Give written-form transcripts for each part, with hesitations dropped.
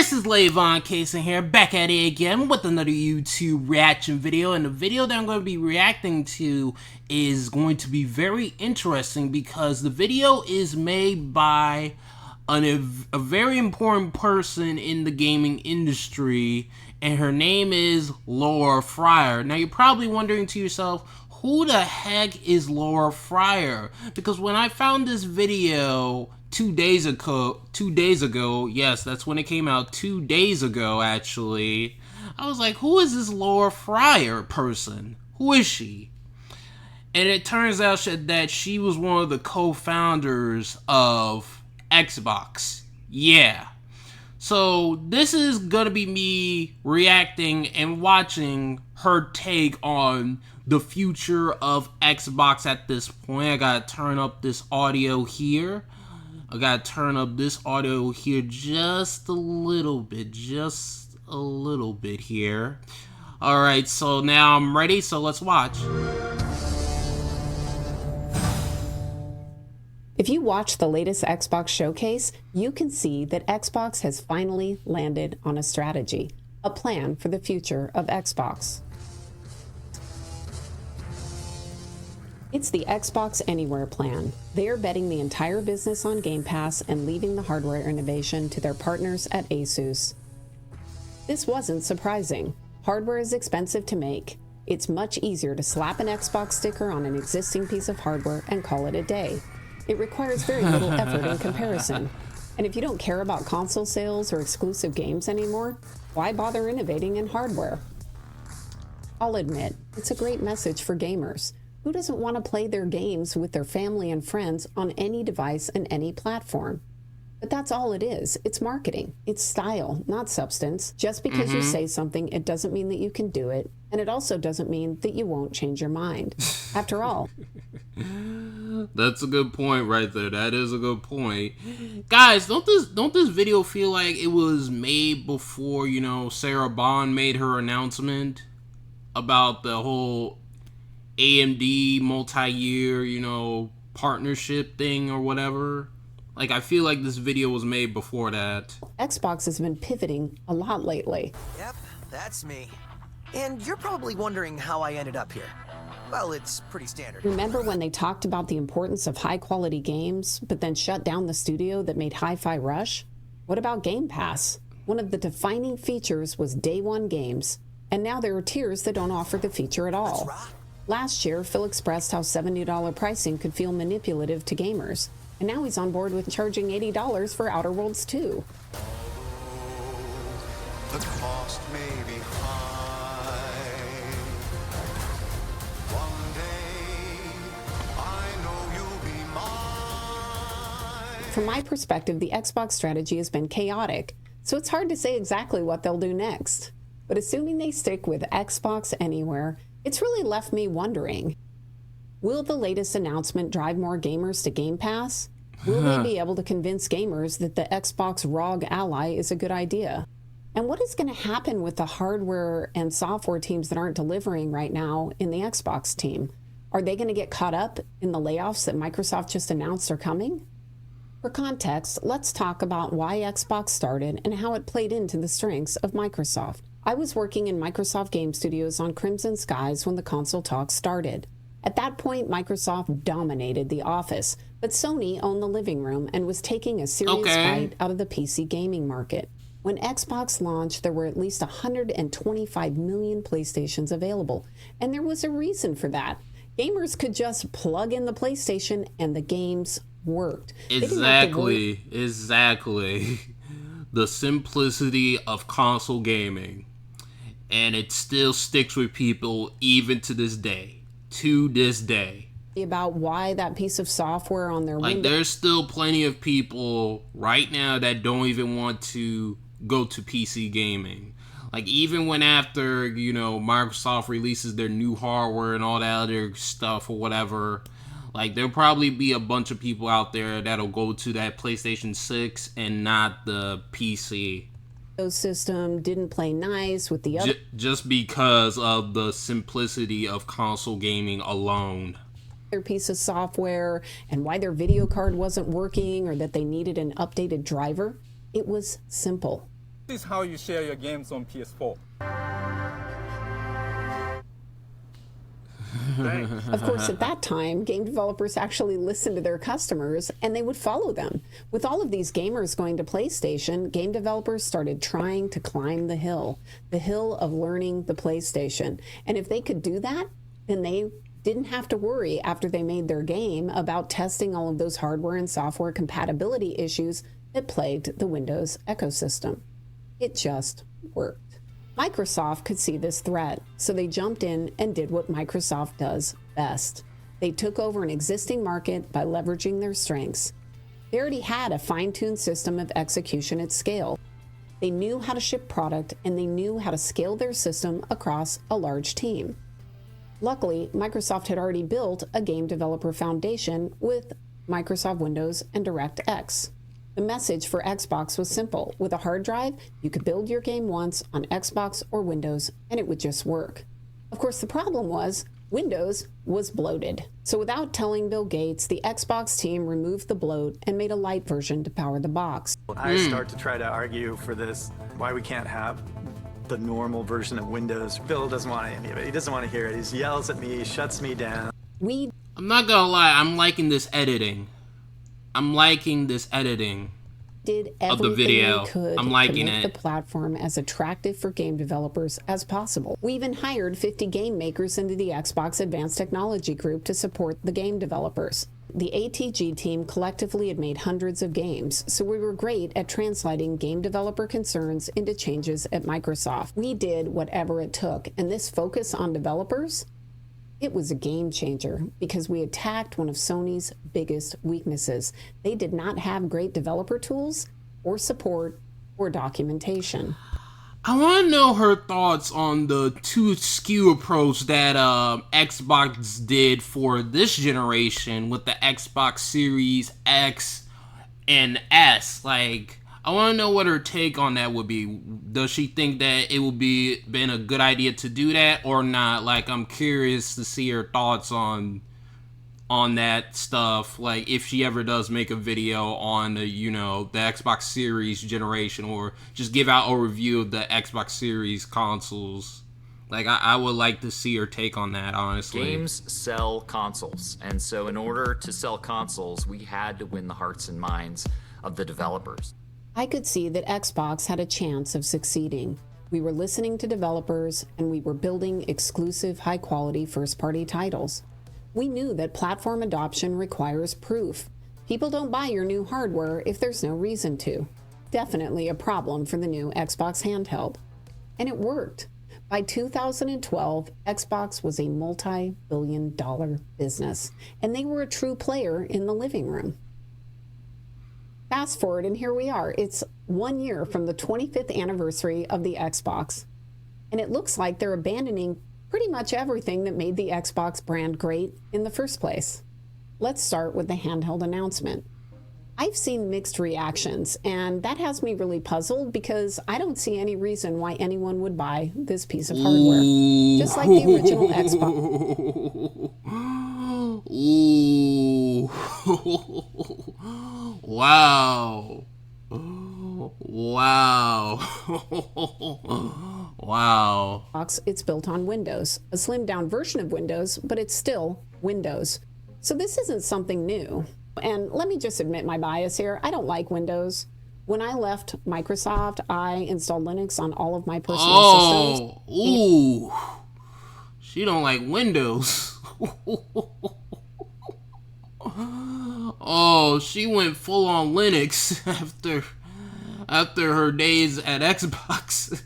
This is lavoncason here, back at it again with another YouTube reaction video, and the video that I'm going to be reacting to is going to be very interesting because the video is made by a very important person in the gaming industry, and her name is Laura Fryer. Now you're probably wondering to yourself, who the heck is Laura Fryer? Because when I found this video 2 days ago, yes, that's when it came out, 2 days ago actually, I was like, who is this Laura Fryer person? Who is she? And it turns out that she was one of the co-founders of Xbox. Yeah. So this is gonna be me reacting and watching her take on the future of Xbox at this point. I gotta turn up this audio here. Just a little bit here. Alright, so now I'm ready, so let's watch. If you watch the latest Xbox showcase, you can see that Xbox has finally landed on a strategy, a plan for the future of Xbox. It's the Xbox Anywhere plan. They are betting the entire business on Game Pass and leaving the hardware innovation to their partners at Asus. This wasn't surprising. Hardware is expensive to make. It's much easier to slap an Xbox sticker on an existing piece of hardware and call it a day. It requires very little effort in comparison. And if you don't care about console sales or exclusive games anymore, why bother innovating in hardware? I'll admit, it's a great message for gamers. Who doesn't want to play their games with their family and friends on any device and any platform? But that's all it is. It's marketing. It's style, not substance. Just because you say something, it doesn't mean that you can do it. And it also doesn't mean that you won't change your mind. After all. That's a good point right there. That is a good point. Guys, don't this video feel like it was made before, Sarah Bond made her announcement about the whole AMD multi-year, partnership thing or whatever? Like, I feel like this video was made before that. Xbox has been pivoting a lot lately. Yep, that's me. And you're probably wondering how I ended up here. Well, it's pretty standard. Remember when they talked about the importance of high-quality games, but then shut down the studio that made Hi-Fi Rush? What about Game Pass? One of the defining features was day one games, and now there are tiers that don't offer the feature at all. That's right. Last year, Phil expressed how $70 pricing could feel manipulative to gamers, and now he's on board with charging $80 for Outer Worlds 2. The cost may be high. One day, I know you'll be mine. From my perspective, the Xbox strategy has been chaotic, so it's hard to say exactly what they'll do next. But assuming they stick with Xbox Anywhere, it's really left me wondering, will the latest announcement drive more gamers to Game Pass? Will they be able to convince gamers that the Xbox ROG Ally is a good idea? And what is going to happen with the hardware and software teams that aren't delivering right now in the Xbox team? Are they going to get caught up in the layoffs that Microsoft just announced are coming? For context, let's talk about why Xbox started and how it played into the strengths of Microsoft. I was working in Microsoft Game Studios on Crimson Skies when the console talks started. At that point, Microsoft dominated the office, but Sony owned the living room and was taking a serious bite out of the PC gaming market. When Xbox launched, there were at least 125 million PlayStations available, and there was a reason for that. Gamers could just plug in the PlayStation and the games worked. Exactly. The simplicity of console gaming. And it still sticks with people even to this day. About why that piece of software on their Windows. There's still plenty of people right now that don't even want to go to PC gaming. Like, even when after, Microsoft releases their new hardware and all that other stuff or whatever, like, there'll probably be a bunch of people out there that'll go to that PlayStation 6 and not the PC. System didn't play nice with the other. Just because of the simplicity of console gaming alone. Their piece of software and why their video card wasn't working or that they needed an updated driver. It was simple. This is how you share your games on PS4. Of course, at that time, game developers actually listened to their customers and they would follow them. With all of these gamers going to PlayStation, game developers started trying to climb the hill of learning the PlayStation. And if they could do that, then they didn't have to worry after they made their game about testing all of those hardware and software compatibility issues that plagued the Windows ecosystem. It just worked. Microsoft could see this threat, so they jumped in and did what Microsoft does best. They took over an existing market by leveraging their strengths. They already had a fine-tuned system of execution at scale. They knew how to ship product, and they knew how to scale their system across a large team. Luckily, Microsoft had already built a game developer foundation with Microsoft Windows and DirectX. The message for Xbox was simple. With a hard drive, you could build your game once on Xbox or Windows, and it would just work. Of course, the problem was Windows was bloated. So without telling Bill Gates, the Xbox team removed the bloat and made a light version to power the box. I start to try to argue for this, why we can't have the normal version of Windows. Bill doesn't want any of it. He doesn't want to hear it. He yells at me, shuts me down. I'm not gonna lie, I'm liking this editing. I'm liking this editing did of the everything video. we could I'm liking to make it. the platform as attractive for game developers as possible. We even hired 50 game makers into the Xbox Advanced Technology Group to support the game developers. The ATG team collectively had made hundreds of games, so we were great at translating game developer concerns into changes at Microsoft. We did whatever it took, and this focus on developers, it was a game changer because we attacked one of Sony's biggest weaknesses. They did not have great developer tools or support or documentation. I want to know her thoughts on the two SKU approach that Xbox did for this generation with the Xbox Series X and S. Like, I want to know what her take on that would be. Does she think that it would be been a good idea to do that or not? Like, I'm curious to see her thoughts on that stuff. Like, if she ever does make a video on the, you know, the Xbox Series generation, or just give out a review of the Xbox Series consoles. Like, I would like to see her take on that, honestly. Games sell consoles, and so in order to sell consoles, we had to win the hearts and minds of the developers. I could see that Xbox had a chance of succeeding. We were listening to developers, and we were building exclusive, high-quality first-party titles. We knew that platform adoption requires proof. People don't buy your new hardware if there's no reason to. Definitely a problem for the new Xbox handheld. And it worked. By 2012, Xbox was a multi-billion-dollar business, and they were a true player in the living room. Fast forward, and here we are. It's 1 year from the 25th anniversary of the Xbox, and it looks like they're abandoning pretty much everything that made the Xbox brand great in the first place. Let's start with the handheld announcement. I've seen mixed reactions, and that has me really puzzled because I don't see any reason why anyone would buy this piece of hardware. Just like the original Xbox. Ooh. Wow. Wow. Wow. It's built on Windows, a slimmed down version of Windows, but it's still Windows. So this isn't something new. And let me just admit my bias here. I don't like Windows. When I left Microsoft, I installed Linux on all of my personal systems. Ooh. She don't like Windows. Oh, she went full on Linux after her days at Xbox.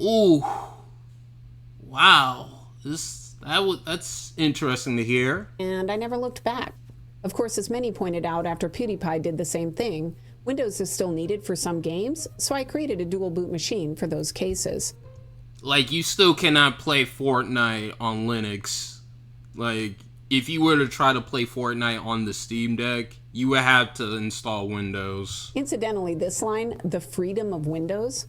Ooh. Wow. That's interesting to hear. And I never looked back. Of course, as many pointed out after PewDiePie did the same thing, Windows is still needed for some games, so I created a dual boot machine for those cases. Like, you still cannot play Fortnite on Linux. Like, if you were to try to play Fortnite on the Steam Deck, you would have to install Windows. Incidentally, this line, the freedom of Windows,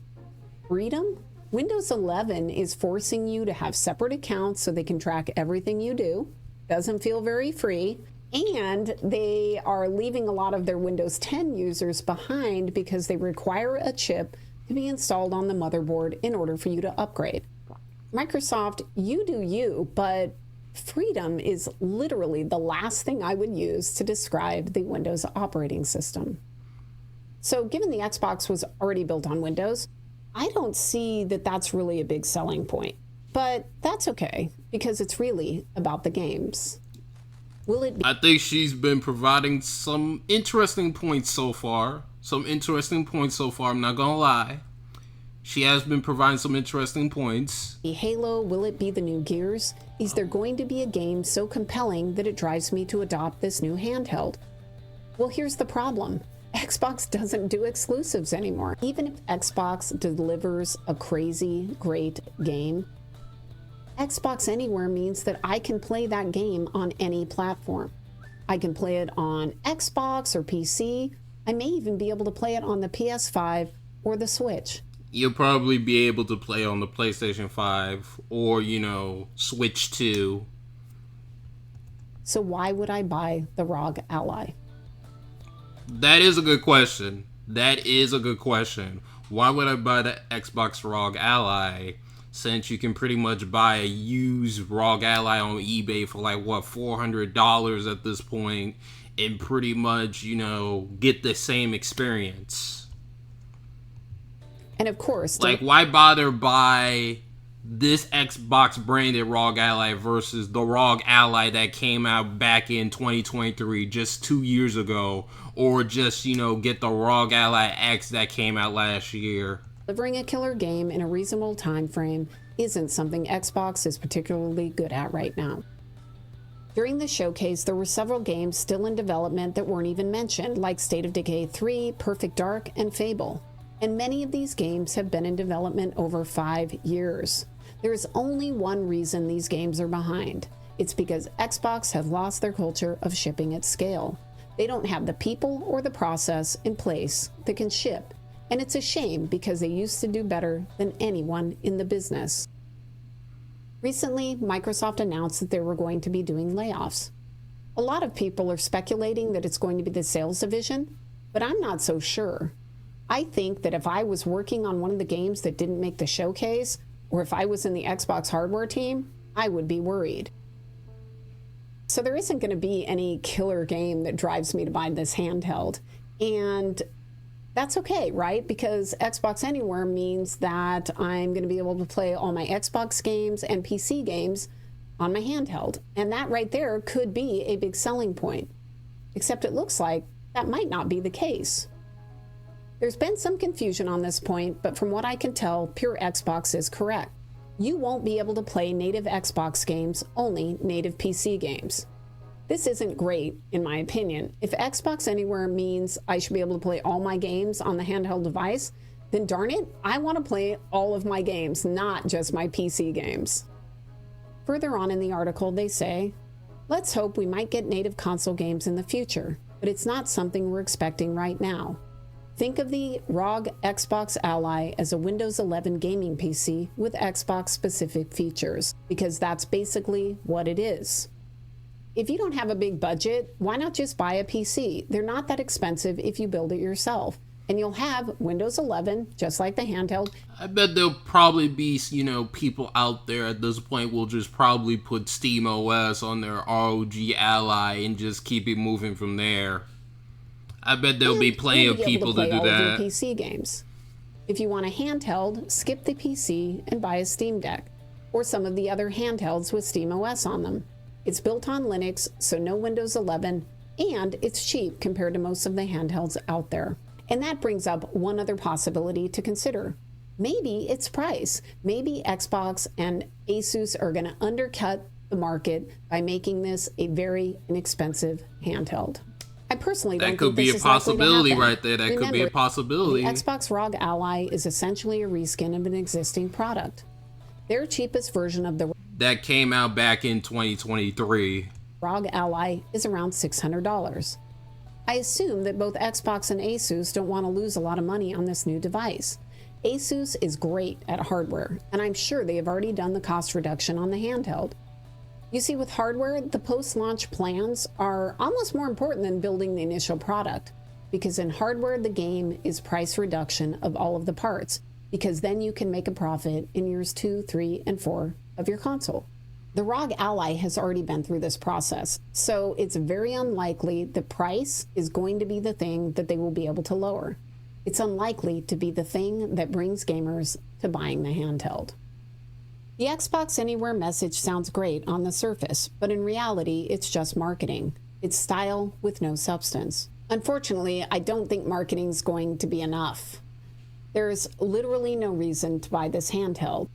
freedom? Windows 11 is forcing you to have separate accounts so they can track everything you do. Doesn't feel very free. And they are leaving a lot of their Windows 10 users behind because they require a chip to be installed on the motherboard in order for you to upgrade. Microsoft, you do you, but freedom is literally the last thing I would use to describe the Windows operating system. So given the Xbox was already built on Windows, I don't see that that's really a big selling point. But that's okay, because it's really about the games. Will it be? I think she's been providing some interesting points so far. I'm not gonna lie. She has been providing some interesting points. Halo? Will it be the new Gears? Is there going to be a game so compelling that it drives me to adopt this new handheld? Well, here's the problem. Xbox doesn't do exclusives anymore. Even if Xbox delivers a crazy great game, Xbox Anywhere means that I can play that game on any platform. I can play it on Xbox or PC. I may even be able to play it on the PS5 or the Switch. You'll probably be able to play on the PlayStation 5 or, Switch 2. So why would I buy the ROG Ally? That is a good question. Why would I buy the Xbox ROG Ally since you can pretty much buy a used ROG Ally on eBay for $400 at this point and pretty much, get the same experience? And of course, why bother buy this Xbox branded ROG Ally versus the ROG Ally that came out back in 2023, just 2 years ago, or just, get the ROG Ally X that came out last year? delivering a killer game in a reasonable time frame isn't something Xbox is particularly good at right now. During the showcase, there were several games still in development that weren't even mentioned, like State of Decay 3, Perfect Dark, and Fable. And many of these games have been in development over 5 years. There is only one reason these games are behind. It's because Xbox has lost their culture of shipping at scale. They don't have the people or the process in place that can ship. And it's a shame because they used to do better than anyone in the business. Recently, Microsoft announced that they were going to be doing layoffs. A lot of people are speculating that it's going to be the sales division, but I'm not so sure. I think that if I was working on one of the games that didn't make the showcase, or if I was in the Xbox hardware team, I would be worried. So there isn't going to be any killer game that drives me to buy this handheld. And that's okay, right? Because Xbox Anywhere means that I'm going to be able to play all my Xbox games and PC games on my handheld. And that right there could be a big selling point. Except it looks like that might not be the case. There's been some confusion on this point, but from what I can tell, pure Xbox is correct. You won't be able to play native Xbox games, only native PC games. This isn't great, in my opinion. If Xbox Anywhere means I should be able to play all my games on the handheld device, then darn it, I want to play all of my games, not just my PC games. Further on in the article, they say, let's hope we might get native console games in the future, but it's not something we're expecting right now. Think of the ROG Xbox Ally as a Windows 11 gaming PC with Xbox-specific features, because that's basically what it is. If you don't have a big budget, why not just buy a PC? They're not that expensive if you build it yourself. And you'll have Windows 11, just like the handheld. I bet there'll probably be, people out there at this point will just probably put SteamOS on their ROG Ally and just keep it moving from there. I bet there'll be plenty of people to do all that. of your PC games. If you want a handheld, skip the PC and buy a Steam Deck, or some of the other handhelds with SteamOS on them. It's built on Linux, so no Windows 11, and it's cheap compared to most of the handhelds out there. And that brings up one other possibility to consider. Maybe it's price. Maybe Xbox and Asus are going to undercut the market by making this a very inexpensive handheld. I personally don't think this is likely to happen. That could be a possibility right there. That could be a possibility. The Xbox ROG Ally is essentially a reskin of an existing product. Their cheapest version of the that came out back in 2023. ROG Ally is around $600. I assume that both Xbox and Asus don't want to lose a lot of money on this new device. Asus is great at hardware, and I'm sure they have already done the cost reduction on the handheld. You see, with hardware, the post-launch plans are almost more important than building the initial product, because in hardware, the game is price reduction of all of the parts, because then you can make a profit in years 2, 3, and 4 of your console. The ROG Ally has already been through this process, so it's very unlikely the price is going to be the thing that they will be able to lower. It's unlikely to be the thing that brings gamers to buying the handheld. The Xbox Anywhere message sounds great on the surface, but in reality, it's just marketing. It's style with no substance. Unfortunately, I don't think marketing's going to be enough. There's literally no reason to buy this handheld.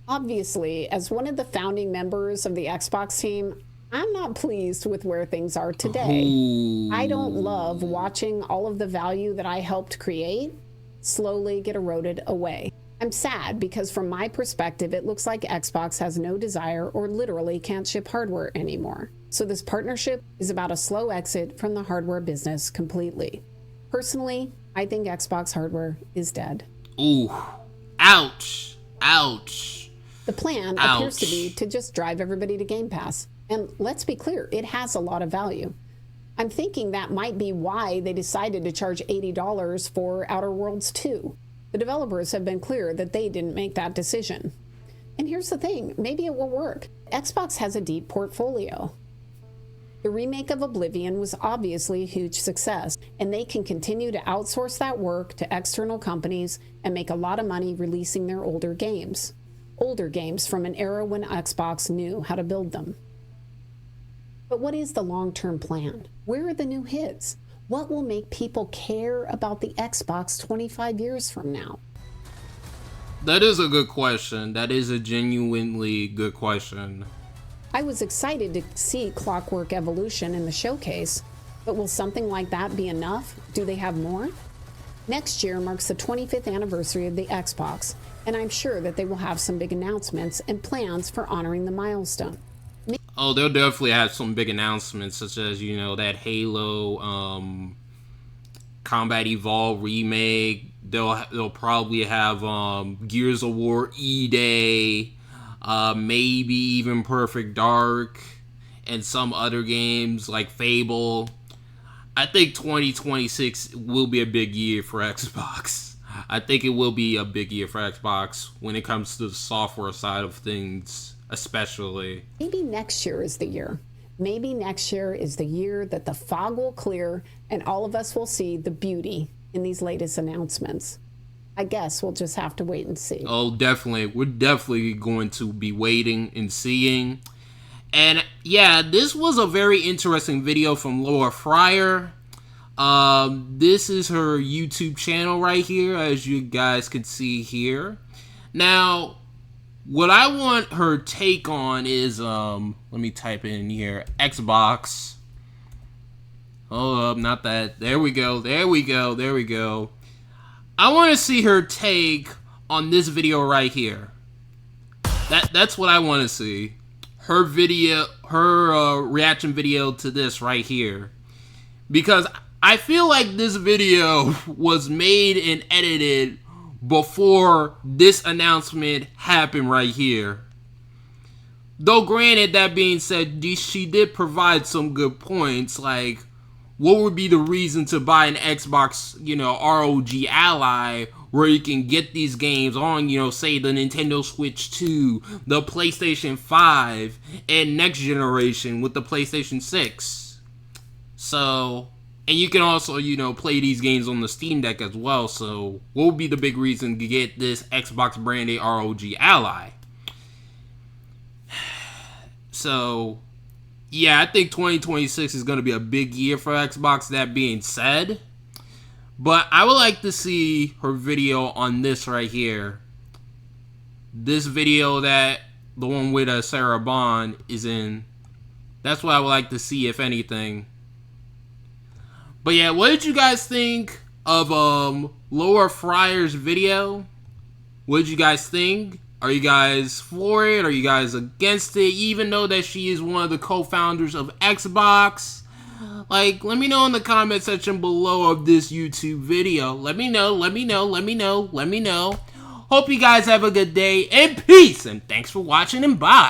Obviously, as one of the founding members of the Xbox team, I'm not pleased with where things are today. Ooh. I don't love watching all of the value that I helped create slowly get eroded away. I'm sad because from my perspective, it looks like Xbox has no desire or literally can't ship hardware anymore. So this partnership is about a slow exit from the hardware business completely. Personally, I think Xbox hardware is dead. Ooh. Ouch. Ouch. The plan appears to be to just drive everybody to Game Pass. And let's be clear, it has a lot of value. I'm thinking that might be why they decided to charge $80 for Outer Worlds 2. The developers have been clear that they didn't make that decision. And here's the thing, maybe it will work. Xbox has a deep portfolio. The remake of Oblivion was obviously a huge success, and they can continue to outsource that work to external companies and make a lot of money releasing their older games. Older games from an era when Xbox knew how to build them. But what is the long-term plan? Where are the new hits? What will make people care about the Xbox 25 years from now? That is a good question. That is a genuinely good question. I was excited to see Clockwork Evolution in the showcase, but will something like that be enough? Do they have more? Next year marks the 25th anniversary of the Xbox, and I'm sure that they will have some big announcements and plans for honoring the milestone. Oh, they'll definitely have some big announcements, such as, you know, that Halo Combat Evolved remake. They'll probably have Gears of War E-Day, maybe even Perfect Dark, and some other games like Fable. I think 2026 will be a big year for Xbox. I think it will be a big year for Xbox when it comes to the software side of things, especially. Maybe next year is the year. Maybe next year is the year that the fog will clear and all of us will see the beauty in these latest announcements. I guess we'll just have to wait and see. Oh, definitely. We're definitely going to be waiting and seeing. And yeah, this was a very interesting video from Laura Fryer. This is her YouTube channel right here, as you guys can see here. Now, what I want her take on is, let me type in here, Xbox. Oh, not that. There we go. There we go. There we go. I want to see her take on this video right here. That's what I want to see. Her video, her reaction video to this right here. Because I feel like this video was made and edited before this announcement happened right here. Though granted, that being said, she did provide some good points, like what would be the reason to buy an Xbox, you know, ROG Ally, where you can get these games on, you know, say the Nintendo Switch 2, the PlayStation 5, and next generation with the PlayStation 6. So, and you can also, you know, play these games on the Steam Deck as well. So, what would be the big reason to get this Xbox branded ROG Ally? So, yeah, I think 2026 is going to be a big year for Xbox, that being said. But I would like to see her video on this right here. This video that the one with Sarah Bond is in. That's what I would like to see, if anything. But yeah, what did you guys think of Laura Fryer's video? What did you guys think? Are you guys for it? Are you guys against it? You even know that she is one of the co-founders of Xbox. Like, let me know in the comment section below of this YouTube video. Let me know, let me know, let me know, let me know. Hope you guys have a good day, and peace, and thanks for watching, and bye.